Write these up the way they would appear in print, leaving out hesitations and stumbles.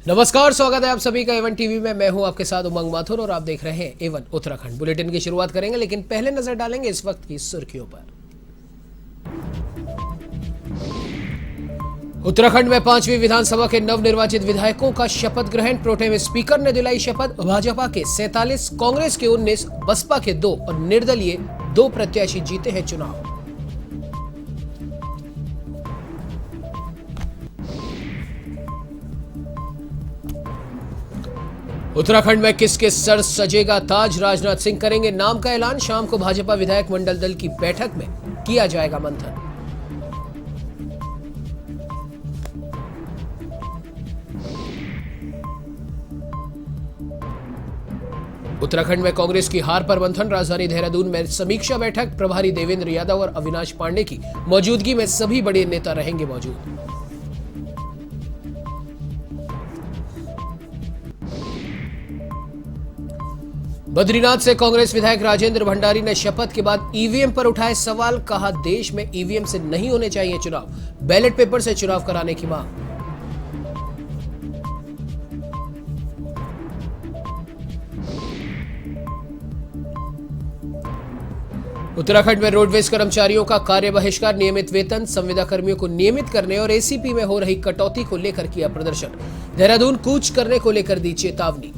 नमस्कार, स्वागत है आप सभी का एवन टीवी में। मैं हूं आपके साथ उमंग माथुर और आप देख रहे हैं एवन उत्तराखंड। बुलेटिन की शुरुआत करेंगे, लेकिन पहले नजर डालेंगे इस वक्त की सुर्खियों पर। उत्तराखंड में 5वीं विधानसभा के नवनिर्वाचित विधायकों का शपथ ग्रहण। प्रोटेम स्पीकर ने दिलाई शपथ। भाजपा के 47, कांग्रेस के 19, बसपा के 2 और निर्दलीय 2 प्रत्याशी जीते हैं चुनाव। उत्तराखंड में किसके सर सजेगा ताज, राजनाथ सिंह करेंगे नाम का ऐलान। शाम को भाजपा विधायक मंडल दल की बैठक में किया जाएगा मंथन। उत्तराखंड में कांग्रेस की हार पर मंथन। राजधानी देहरादून में समीक्षा बैठक। प्रभारी देवेंद्र यादव और अविनाश पांडे की मौजूदगी में सभी बड़े नेता रहेंगे मौजूद। बद्रीनाथ से कांग्रेस विधायक राजेंद्र भंडारी ने शपथ के बाद ईवीएम पर उठाए सवाल। कहा, देश में ईवीएम से नहीं होने चाहिए चुनाव, बैलेट पेपर से चुनाव कराने की मांग। उत्तराखंड में रोडवेज कर्मचारियों का कार्य बहिष्कार। नियमित वेतन, संविदा कर्मियों को नियमित करने और एसीपी में हो रही कटौती को लेकर किया प्रदर्शन। देहरादून कूच करने को लेकर दी चेतावनी।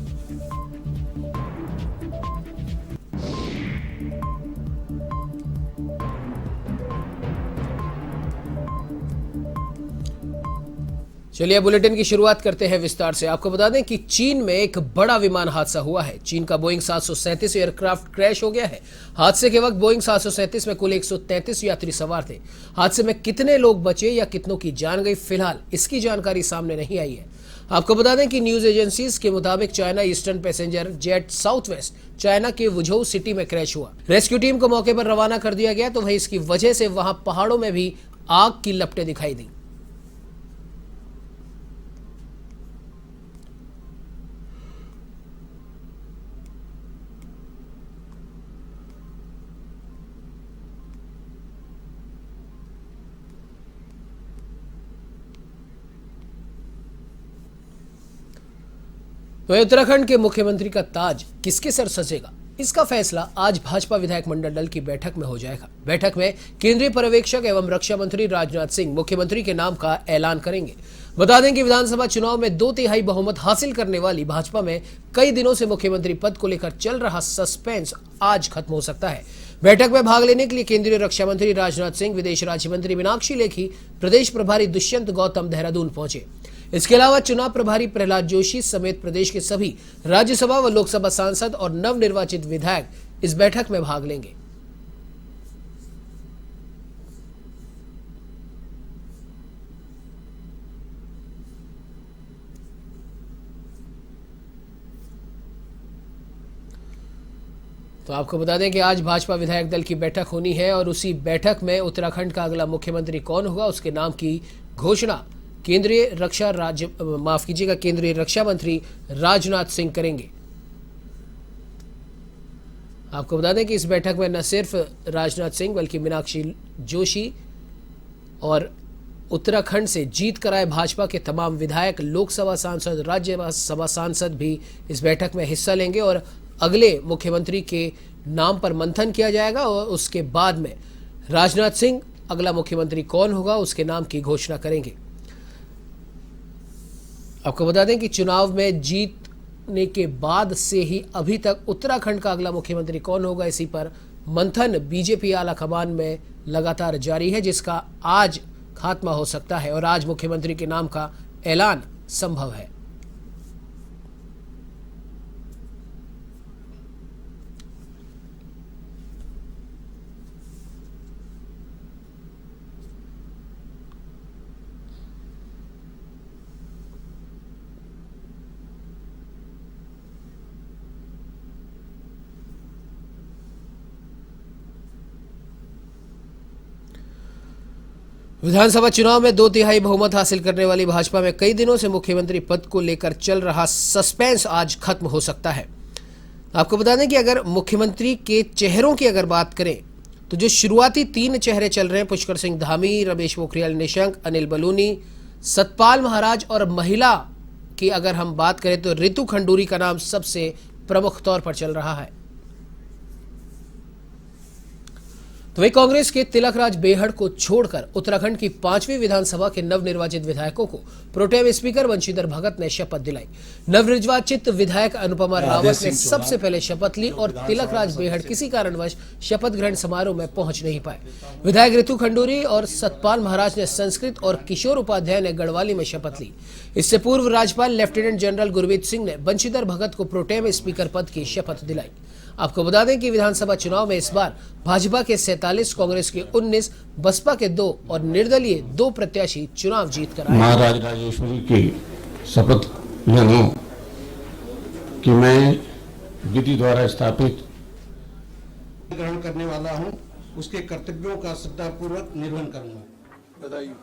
चलिए बुलेटिन की शुरुआत करते हैं विस्तार से। आपको बता दें कि चीन में एक बड़ा विमान हादसा हुआ है। चीन का बोइंग 737 एयरक्राफ्ट क्रैश हो गया है। हादसे के वक्त बोइंग 737 में कुल 133 यात्री सवार थे। हादसे में कितने लोग बचे या कितनों की जान गई, फिलहाल इसकी जानकारी सामने नहीं आई है। आपको बता दें कि न्यूज एजेंसीज के मुताबिक China eastern passenger jet south west China के वुझोउ सिटी में क्रैश हुआ। रेस्क्यू टीम को मौके पर रवाना कर दिया गया, तो वही इसकी वजह से वहां पहाड़ों में भी आग की लपटें दिखाई दी। तो उत्तराखंड के मुख्यमंत्री का ताज किसके सर सजेगा, इसका फैसला आज भाजपा विधायक मंडल दल की बैठक में हो जाएगा। बैठक में केंद्रीय पर्यवेक्षक एवं रक्षा मंत्री राजनाथ सिंह मुख्यमंत्री के नाम का ऐलान करेंगे। बता दें कि विधानसभा चुनाव में 2/3 बहुमत हासिल करने वाली भाजपा में कई दिनों से मुख्यमंत्री पद को लेकर चल रहा सस्पेंस आज खत्म हो सकता है। बैठक में भाग लेने के लिए केंद्रीय रक्षा मंत्री राजनाथ सिंह, विदेश राज्य मंत्री मीनाक्षी लेखी, प्रदेश प्रभारी दुष्यंत गौतम देहरादून पहुंचे। इसके अलावा चुनाव प्रभारी प्रहलाद जोशी समेत प्रदेश के सभी राज्यसभा व लोकसभा सांसद और नवनिर्वाचित विधायक इस बैठक में भाग लेंगे। तो आपको बता दें कि आज भाजपा विधायक दल की बैठक होनी है और उसी बैठक में उत्तराखंड का अगला मुख्यमंत्री कौन होगा, उसके नाम की घोषणा केंद्रीय रक्षा मंत्री राजनाथ सिंह करेंगे। आपको बता दें कि इस बैठक में न सिर्फ राजनाथ सिंह बल्कि मीनाक्षी जोशी और उत्तराखंड से जीत कराए भाजपा के तमाम विधायक, लोकसभा सांसद, राज्यसभा सांसद भी इस बैठक में हिस्सा लेंगे और अगले मुख्यमंत्री के नाम पर मंथन किया जाएगा और उसके बाद में राजनाथ सिंह अगला मुख्यमंत्री कौन होगा उसके नाम की घोषणा करेंगे। आपको बता दें कि चुनाव में जीतने के बाद से ही अभी तक उत्तराखंड का अगला मुख्यमंत्री कौन होगा, इसी पर मंथन बीजेपी आला कमान में लगातार जारी है, जिसका आज खात्मा हो सकता है और आज मुख्यमंत्री के नाम का ऐलान संभव है। विधानसभा चुनाव में 2/3 बहुमत हासिल करने वाली भाजपा में कई दिनों से मुख्यमंत्री पद को लेकर चल रहा सस्पेंस आज खत्म हो सकता है। आपको बता दें कि अगर मुख्यमंत्री के चेहरों की अगर बात करें तो जो शुरुआती 3 चेहरे चल रहे हैं, पुष्कर सिंह धामी, रमेश पोखरियाल निशंक, अनिल बलूनी, सतपाल महाराज और महिला कि अगर हम बात करें तो रितु खंडूरी का नाम सबसे प्रमुख तौर पर चल रहा है। तो वही कांग्रेस के तिलकराज बेहड़ को छोड़कर उत्तराखंड की 5वीं विधानसभा के नवनिर्वाचित विधायकों को प्रोटेम स्पीकर बंशीधर भगत ने शपथ दिलाई। नवनिर्वाचित विधायक अनुपमा रावत ने सबसे पहले शपथ ली और तिलकराज बेहड़ किसी कारणवश शपथ ग्रहण समारोह में पहुंच नहीं पाए। विधायक रितु खंडूरी और सतपाल महाराज ने संस्कृत और किशोर उपाध्याय ने गढ़वाली में शपथ ली। इससे पूर्व राज्यपाल लेफ्टिनेंट जनरल गुरमीत सिंह ने बंशीधर भगत को प्रोटेम स्पीकर पद की शपथ दिलाई। आपको बता दें कि विधानसभा चुनाव में इस बार भाजपा के 47, कांग्रेस के 19, बसपा के 2 और निर्दलीय 2 प्रत्याशी चुनाव जीतकर आए। महाराज राजेश्वरी की शपथ लेने कि मैं विधि द्वारा स्थापित ग्रहण करने वाला हूं, उसके कर्तव्यों का श्रद्धापूर्वक निर्वहन करूंगा। बधाई।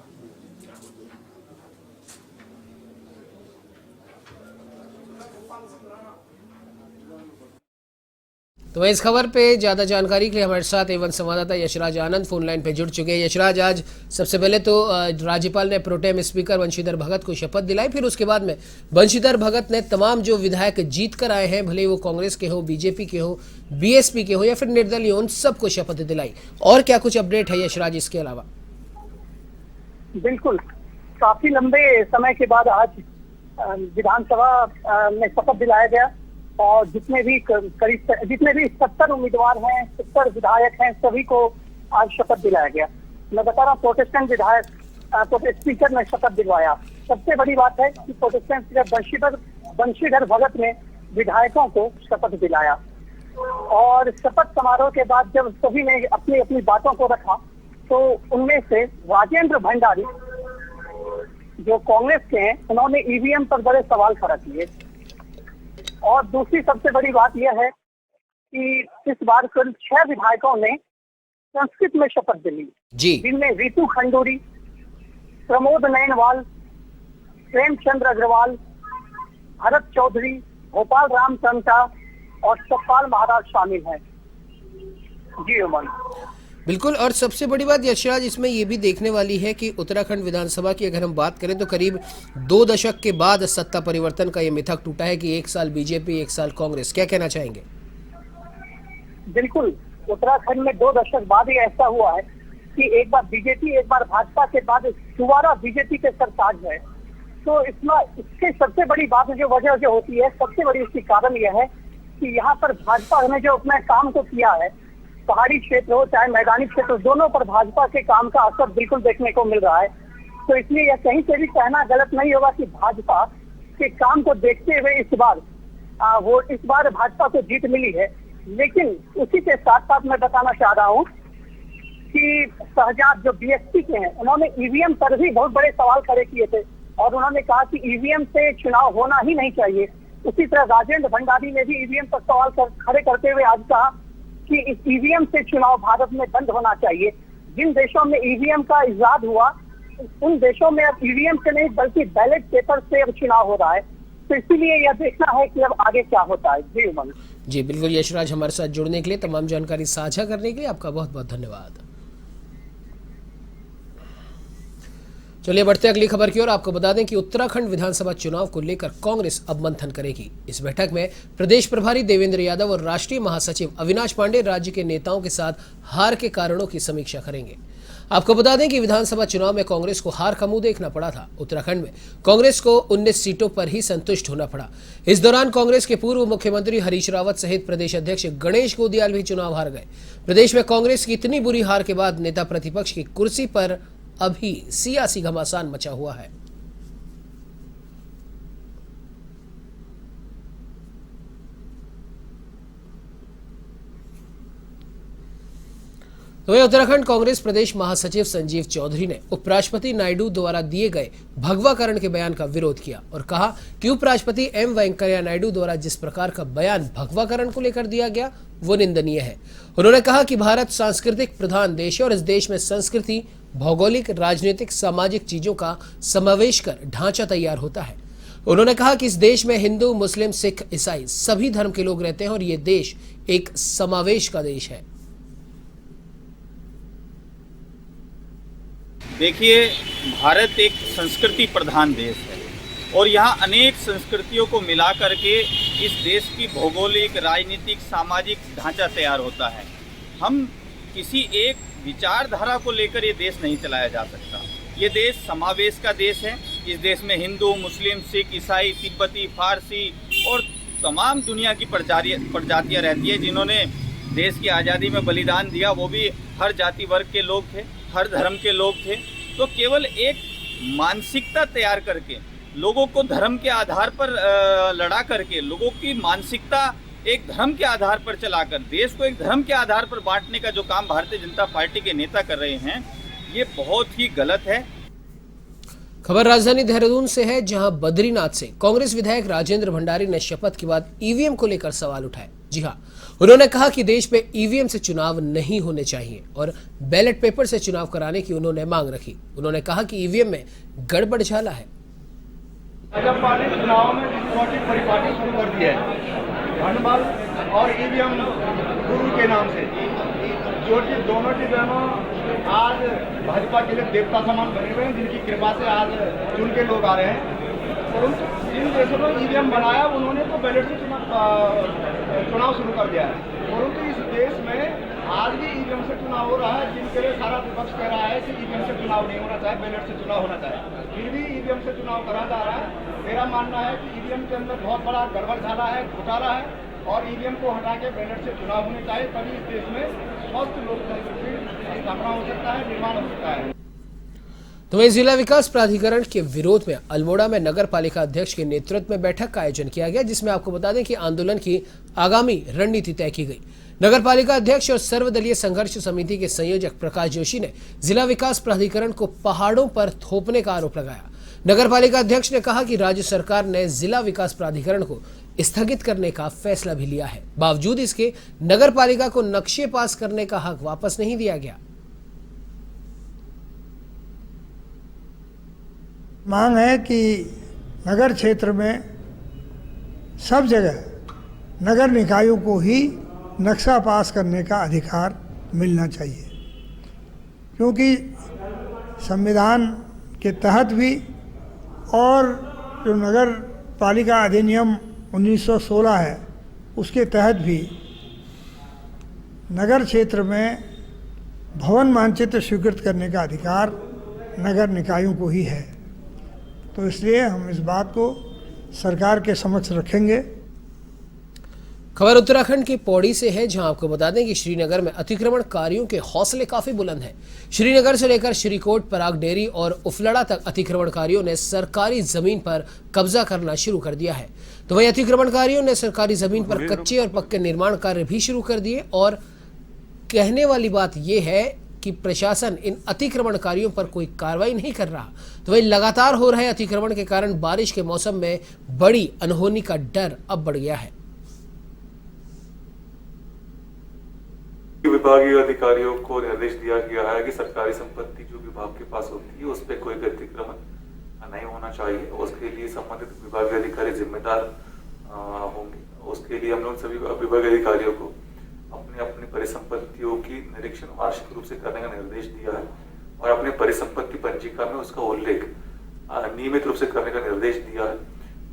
तो इस खबर पे ज्यादा जानकारी के लिए हमारे साथ एवं संवाददाता यशराज आनंद फोन लाइन पे जुड़ चुके हैं। यशराज, आज सबसे पहले तो राज्यपाल ने प्रोटेम स्पीकर बंशीधर भगत को शपथ दिलाई, फिर उसके बाद में बंशीधर भगत ने तमाम जो विधायक जीत कर आए हैं, भले वो कांग्रेस के हो, बीजेपी के हो, बीएसपी के हो या फिर निर्दलीय, उन सबको शपथ दिलाई। और क्या कुछ अपडेट है यशराज इसके अलावा? बिल्कुल, काफी लंबे समय के बाद आज विधानसभा में शपथ दिलाया गया और जितने भी 70 उम्मीदवार हैं, 70 विधायक हैं, सभी को आज शपथ दिलाया गया। मैं बता रहा हूँ, प्रोटेस्टेंट विधायक स्पीकर ने शपथ दिलवाया। सबसे बड़ी बात है कि प्रोटेस्टेंट स्पीकर बंशीधर भगत ने विधायकों को शपथ दिलाया और शपथ समारोह के बाद जब सभी ने अपनी अपनी बातों को रखा तो उनमें से राजेंद्र भंडारी जो कांग्रेस के हैं, उन्होंने ईवीएम पर बड़े सवाल खड़ा किए। और दूसरी सबसे बड़ी बात यह है कि इस बार कुल 6 विधायकों ने संस्कृत में शपथ ली, जिनमें रितु खंडूरी, प्रमोद नयनवाल, प्रेमचंद्र अग्रवाल, भरत चौधरी, गोपाल राम चंद्रा और सतपाल महाराज शामिल हैं। जी उमन। बिल्कुल, और सबसे बड़ी बात यशराज इसमें ये भी देखने वाली है कि उत्तराखंड विधानसभा की अगर हम बात करें तो करीब 2 दशक के बाद सत्ता परिवर्तन का ये मिथक टूटा है कि 1 साल बीजेपी, 1 साल कांग्रेस। क्या कहना चाहेंगे? बिल्कुल, उत्तराखंड में 2 दशक बाद ही ऐसा हुआ है कि एक बार बीजेपी, एक बार भाजपा के बाद दोबारा बीजेपी के सरताज है। तो इसके सबसे बड़ी बात जो वजह जो होती है, सबसे बड़ी इसकी कारण यह है कि यहाँ पर भाजपा ने जो अपने काम को किया है, पहाड़ी क्षेत्र हो चाहे मैदानी क्षेत्र, दोनों पर भाजपा के काम का असर बिल्कुल देखने को मिल रहा है। तो इसलिए यह कहीं से भी कहना गलत नहीं होगा कि भाजपा के काम को देखते हुए इस बार भाजपा को जीत मिली है। लेकिन उसी के साथ साथ मैं बताना चाह रहा हूँ कि शहजाद जो बीएसपी के हैं, उन्होंने ईवीएम पर भी बहुत बड़े सवाल खड़े किए थे और उन्होंने कहा कि ईवीएम से चुनाव होना ही नहीं चाहिए। उसी तरह राजेंद्र भंडारी ने भी ईवीएम पर सवाल खड़े करते हुए आज कहा कि इस ईवीएम से चुनाव भारत में बंद होना चाहिए। जिन देशों में ईवीएम का इजाद हुआ, उन देशों में अब ईवीएम से नहीं बल्कि बैलेट पेपर से अब चुनाव हो रहा है। तो इसीलिए यह देखना है कि अब आगे क्या होता है। जी उमंग। जी बिल्कुल यशराज, हमारे साथ जुड़ने के लिए, तमाम जानकारी साझा करने के लिए आपका बहुत बहुत धन्यवाद। चलिए बढ़ते अगली खबर की ओर। आपको बता दें कि उत्तराखंड विधानसभा चुनाव को लेकर कांग्रेस अब मंथन करेगी। इस बैठक में प्रदेश प्रभारी देवेंद्र यादव और राष्ट्रीय महासचिव अविनाश पांडे राज्य के नेताओं के साथ हार के कारणों की समीक्षा करेंगे। आपको बता दें कि विधानसभा चुनाव में कांग्रेस को हार का मुंह देखना पड़ा था। उत्तराखंड में कांग्रेस को 19 सीटों पर ही संतुष्ट होना पड़ा। इस दौरान कांग्रेस के पूर्व मुख्यमंत्री हरीश रावत सहित प्रदेश अध्यक्ष गणेश गोदियाल भी चुनाव हार गए। प्रदेश में कांग्रेस की इतनी बुरी हार के बाद नेता प्रतिपक्ष की कुर्सी पर अभी सियासी घमासान मचा हुआ है। तो उत्तराखंड कांग्रेस प्रदेश महासचिव संजीव चौधरी ने उपराष्ट्रपति नायडू द्वारा दिए गए भगवाकरण के बयान का विरोध किया और कहा कि उपराष्ट्रपति एम वेंकैया नायडू द्वारा जिस प्रकार का बयान भगवाकरण को लेकर दिया गया वो निंदनीय है। उन्होंने कहा कि भारत सांस्कृतिक प्रधान देश है और इस देश में संस्कृति, भौगोलिक, राजनीतिक, सामाजिक चीजों का समावेश कर ढांचा तैयार होता है। उन्होंने कहा कि इस देश में हिंदू, मुस्लिम, सिख, ईसाई सभी धर्म के लोग रहते हैं और ये देश एक समावेश का देश है। देखिए, भारत एक संस्कृति प्रधान देश है और यहाँ अनेक संस्कृतियों को मिला करके इस देश की भौगोलिक, राजनीतिक, सामाजिक ढांचा तैयार होता है। हम किसी एक विचारधारा को लेकर ये देश नहीं चलाया जा सकता। ये देश समावेश का देश है। इस देश में हिंदू, मुस्लिम, सिख, ईसाई, तिब्बती, फारसी और तमाम दुनिया की प्रजातियाँ रहती है। जिन्होंने देश की आज़ादी में बलिदान दिया वो भी हर जाति वर्ग के लोग थे, हर धर्म के लोग थे। तो केवल एक मानसिकता तैयार करके, लोगों को धर्म के आधार पर लड़ा करके, लोगों की मानसिकता एक धर्म के आधार पर चलाकर देश को एक धर्म के आधार पर बांटने का जो काम भारतीय जनता पार्टी के नेता कर रहे हैं, ये बहुत ही गलत है। खबर राजधानी देहरादून से है, जहां बद्रीनाथ से कांग्रेस विधायक राजेंद्र भंडारी ने शपथ के बाद ईवीएम को लेकर सवाल उठाए। जी हां, उन्होंने कहा कि देश में ईवीएम से चुनाव नहीं होने चाहिए और बैलेट पेपर से चुनाव कराने की उन्होंने मांग रखी। उन्होंने कहा कि ईवीएम में गड़बड़ झाला है। भाजपा ने चुनाव में डिस्टॉर्टेड परिपाटी शुरू कर दी है, भंडमाल और ईवीएम गुरु के नाम से, जो कि दोनों के दोनों आज भाजपा के लिए देवता समान बने हुए हैं, जिनकी कृपा से आज चुन के लोग आ रहे हैं। परंतु जिन देशों ने ईवीएम बनाया उन्होंने तो बैलेट से चुनाव शुरू कर दिया है। परंतु इस देश में आज भी ईवीएम से चुनाव हो रहा है, जिनके लिए सारा विपक्ष कह रहा है कि ईवीएम से चुनाव नहीं होना चाहिए, बैलेट से चुनाव होना चाहिए, फिर भी ईवीएम से चुनाव करा जा रहा है। मेरा मानना है कि ईवीएम के अंदर बहुत बड़ा गड़बड़ झाला है, घोटाला है और ईवीएम को हटा के बैलेट से चुनाव होने चाहिए, तभी इस देश में स्वस्थ लोकतंत्र की स्थापना हो सकता है, निर्माण हो सकता है। तो वहीं जिला विकास प्राधिकरण के विरोध में अल्मोड़ा में नगर पालिका अध्यक्ष के नेतृत्व में बैठक का आयोजन किया गया, जिसमें आपको बता दें कि आंदोलन की आगामी रणनीति तय की गई। नगर पालिका अध्यक्ष और सर्वदलीय संघर्ष समिति के संयोजक प्रकाश जोशी ने जिला विकास प्राधिकरण को पहाड़ों पर थोपने का आरोप लगाया। नगर पालिका अध्यक्ष ने कहा कि राज्य सरकार ने जिला विकास प्राधिकरण को स्थगित करने का फैसला भी लिया है, बावजूद इसके नगर पालिका को नक्शे पास करने का हक वापस नहीं दिया गया। मांग है कि नगर क्षेत्र में सब जगह नगर निकायों को ही नक्शा पास करने का अधिकार मिलना चाहिए, क्योंकि संविधान के तहत भी और जो नगर पालिका अधिनियम 1916 है उसके तहत भी नगर क्षेत्र में भवन मानचित्र स्वीकृत करने का अधिकार नगर निकायों को ही है। तो इसलिए हम इस बात को सरकार के समक्ष रखेंगे। खबर उत्तराखंड की पौड़ी से है, जहां आपको बता दें कि श्रीनगर में अतिक्रमणकारियों के हौसले काफी बुलंद हैं। श्रीनगर से लेकर श्रीकोट, पराग डेरी और उफलड़ा तक अतिक्रमणकारियों ने सरकारी जमीन पर कब्जा करना शुरू कर दिया है। तो वहीं अतिक्रमणकारियों ने सरकारी जमीन पर कच्चे और पक्के निर्माण कार्य भी शुरू कर दिए और कहने वाली बात यह है कि प्रशासन इन अतिक्रमणकारियों पर कोई कार्रवाई नहीं कर रहा। तो वहीं लगातार हो रहे अतिक्रमण के कारण बारिश के मौसम में बड़ी अनहोनी का डर अब बढ़ गया है। विभागीय अधिकारियों को निर्देश दिया गया है कि सरकारी संपत्ति जो विभाग के पास होती है उस पर कोई अतिक्रमण नहीं होना चाहिए। उसके लिए संबंधित विभागीय अधिकारी जिम्मेदार होंगे। उसके लिए हम लोग सभी विभागीय अधिकारियों को अपने अपनी परिसंपत्तियों की निरीक्षण वार्षिक रूप से करने का निर्देश दिया है और अपने परिसंपत्ति पंजिका में उसका उल्लेख नियमित रूप से करने का निर्देश दिया है।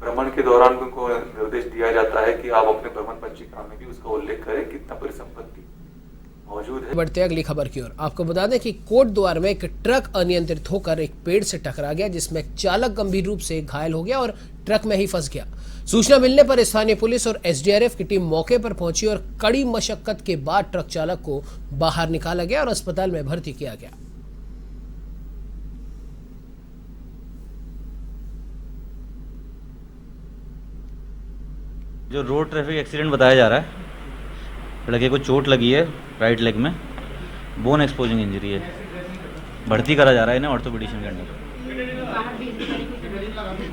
भ्रमण के दौरान उनको निर्देश दिया जाता है कि आप अपने भ्रमण पंजिका में भी उसका उल्लेख करें कितना परिसंपत्ति मौजूद है। बढ़ते अगली खबर की ओर आपको बता दें कि कोट द्वार में एक ट्रक अनियंत्रित होकर एक पेड़ से टकरा गया, जिसमें चालक गंभीर रूप से घायल हो गया और ट्रक में ही फंस गया। सूचना मिलने पर स्थानीय पुलिस और एसडीआरएफ की टीम मौके पर पहुंची और कड़ी मशक्कत के बाद ट्रक चालक को बाहर निकाला गया और अस्पताल में भर्ती किया गया। जो रोड ट्रैफिक एक्सीडेंट बताया जा रहा है, लड़के को चोट लगी है राइट लेग में, बोन एक्सपोजिंग इंजरी है, भर्ती करा जा रहा है इन्हें ऑर्थोपेडिशियन के अंडर।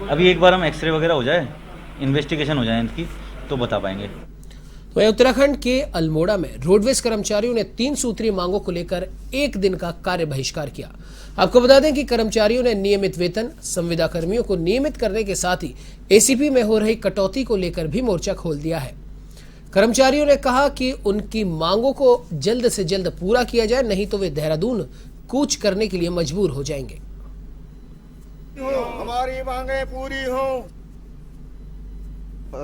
अभी एक बार हम एक्सरे वगैरह हो जाए, इन्वेस्टिगेशन हो जाए इनकी, तो बता पाएंगे। वहीं उत्तराखंड के अल्मोड़ा में रोडवेज कर्मचारियों ने 3 सूत्रीय मांगों को लेकर 1 दिन का कार्य बहिष्कार किया। आपको बता दें कि कर्मचारियों ने नियमित वेतन, संविदा कर्मियों को नियमित करने के साथ ही एसीपी में हो रही कटौती को लेकर भी मोर्चा खोल दिया है। कर्मचारियों ने कहा कि उनकी मांगों को जल्द से जल्द पूरा किया जाए, नहीं तो वे देहरादून कूच करने के लिए मजबूर हो जाएंगे। हमारी मांगे पूरी हो।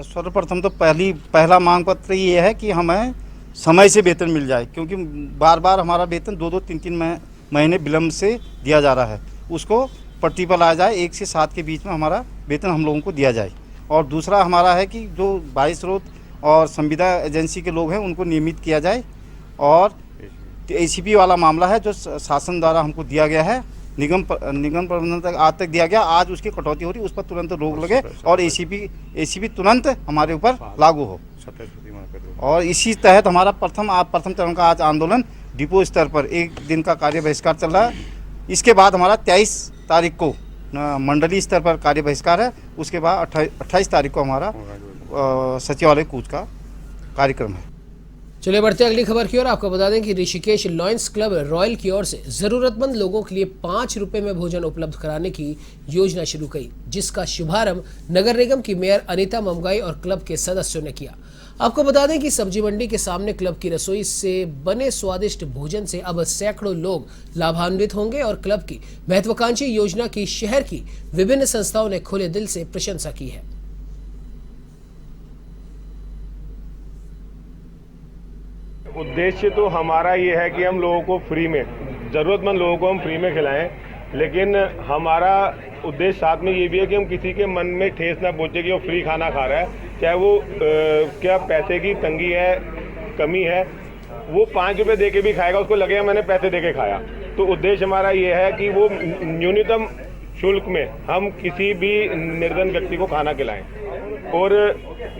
सर्वप्रथम तो पहला मांग पत्र ये है कि हमें समय से वेतन मिल जाए, क्योंकि बार बार हमारा वेतन 2-2, 3-3 महीने विलम्ब से दिया जा रहा है। उसको प्रतिफल आ जाए, 1 से 7 के बीच में हमारा वेतन हम लोगों को दिया जाए। और दूसरा हमारा है कि जो वायु स्रोत और संविदा एजेंसी के लोग हैं उनको नियमित किया जाए। और ACP वाला मामला है जो शासन द्वारा हमको दिया गया है, निगम प्रबंधन तक आज तक दिया गया, आज उसकी कटौती हो रही, उस पर तुरंत रोक लगे और ACP तुरंत हमारे ऊपर लागू हो। और इसी तहत हमारा प्रथम चरण का आज आंदोलन डिपो स्तर पर 1 दिन का कार्य बहिष्कार चल रहा है। इसके बाद हमारा 23 तारीख को मंडलीय स्तर पर कार्य बहिष्कार है। उसके बाद 28 तारीख को हमारा सचिवालय कूच का कार्यक्रम है। चलिए बढ़ते अगली खबर की ओर। आपको बता दें कि ऋषिकेश लॉयंस क्लब रॉयल की ओर से जरूरतमंद लोगों के लिए 5 रुपए में भोजन उपलब्ध कराने की योजना शुरू की, जिसका शुभारंभ नगर निगम की मेयर अनीता ममगाई और क्लब के सदस्यों ने किया। आपको बता दें कि सब्जी मंडी के सामने क्लब की रसोई से बने स्वादिष्ट भोजन से अब सैकड़ों लोग लाभान्वित होंगे और क्लब की महत्वाकांक्षी योजना की शहर की विभिन्न संस्थाओं ने खुले दिल से प्रशंसा की है। उद्देश्य तो हमारा ये है कि हम लोगों को फ्री में, ज़रूरतमंद लोगों को हम फ्री में खिलाएं, लेकिन हमारा उद्देश्य साथ में ये भी है कि हम किसी के मन में ठेस ना पहुंचे कि वो फ्री खाना खा रहा है, चाहे वो क्या पैसे की तंगी है, कमी है, वो 5 रुपये दे के भी खाएगा, उसको लगेगा मैंने पैसे दे के खाया। तो उद्देश्य हमारा ये है कि वो न्यूनतम शुल्क में हम किसी भी निर्धन व्यक्ति को खाना खिलाएं। और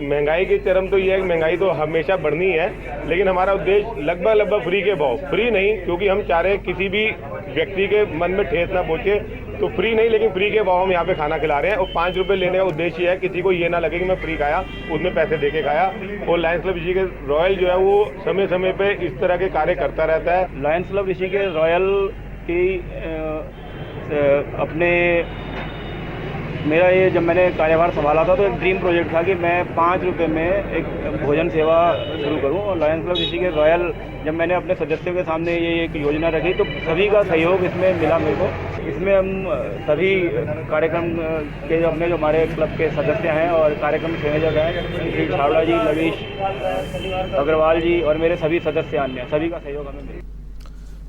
महंगाई के चरम तो ये है कि महंगाई तो हमेशा बढ़नी है, लेकिन हमारा उद्देश्य लगभग फ्री के भाव, फ्री नहीं, क्योंकि हम चाह रहे हैं किसी भी व्यक्ति के मन में ठेस ना पहुंचे, तो फ्री नहीं लेकिन फ्री के भाव हम यहाँ पे खाना खिला रहे हैं। और 5 रुपये लेने का उद्देश्य है किसी को ये ना लगे कि मैं फ्री खाया, उसमें पैसे दे के खाया। और लायंस क्लब ऋषिकेश रॉयल जो है वो समय समय पे इस तरह के कार्य करता रहता है। लायंस क्लब ऋषिकेश रॉयल की मेरा ये जब मैंने कार्यभार संभाला था तो एक ड्रीम प्रोजेक्ट था कि मैं 5 रुपये में एक भोजन सेवा शुरू करूं। और लायंस क्लब ऋषिकेश रॉयल जब मैंने अपने सदस्यों के सामने ये एक योजना रखी तो सभी का सहयोग इसमें मिला मेरे को। इसमें हम सभी कार्यक्रम के जो अपने जो हमारे क्लब के सदस्य हैं और कार्यक्रम संयोजक हैं, श्री छावड़ा जी, नवीश अग्रवाल जी और मेरे सभी सदस्य अन्य सभी का सहयोग हमें मिला।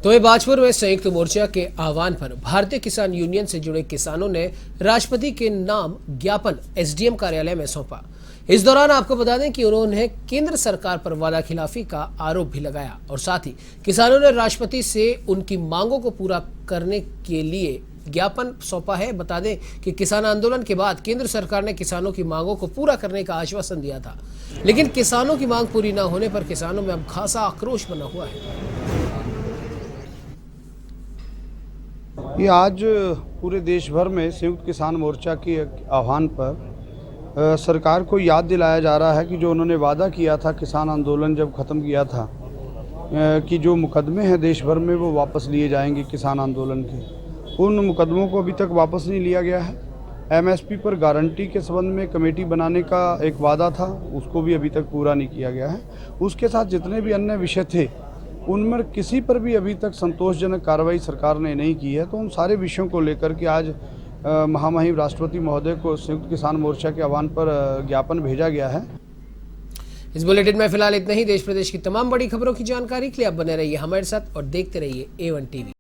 तो बाजपुर में संयुक्त मोर्चा के आह्वान पर भारतीय किसान यूनियन से जुड़े किसानों ने राष्ट्रपति के नाम ज्ञापन SDM कार्यालय में सौंपा। इस दौरान आपको बता दें कि उन्होंने केंद्र सरकार पर वादाखिलाफी का आरोप भी लगाया और साथ ही किसानों ने राष्ट्रपति से उनकी मांगों को पूरा करने के लिए ज्ञापन सौंपा है। बता दें कि किसान आंदोलन के बाद केंद्र सरकार ने किसानों की मांगों को पूरा करने का आश्वासन दिया था, लेकिन किसानों की मांग पूरी न होने पर किसानों में अब खासा आक्रोश बना हुआ है। ये आज पूरे देश भर में संयुक्त किसान मोर्चा के आह्वान पर सरकार को याद दिलाया जा रहा है कि जो उन्होंने वादा किया था किसान आंदोलन जब ख़त्म किया था कि जो मुकदमे हैं देश भर में वो वापस लिए जाएंगे किसान आंदोलन के, उन मुकदमों को अभी तक वापस नहीं लिया गया है। MSP पर गारंटी के संबंध में कमेटी बनाने का एक वादा था, उसको भी अभी तक पूरा नहीं किया गया है। उसके साथ जितने भी अन्य विषय थे उनमें किसी पर भी अभी तक संतोषजनक कार्रवाई सरकार ने नहीं की है। तो उन सारे विषयों को लेकर के आज महामहिम राष्ट्रपति महोदय को संयुक्त किसान मोर्चा के आह्वान पर ज्ञापन भेजा गया है। इस बुलेटिन में फिलहाल इतना ही। देश प्रदेश की तमाम बड़ी खबरों की जानकारी के लिए आप बने रहिए हमारे साथ और देखते रहिए A1 TV।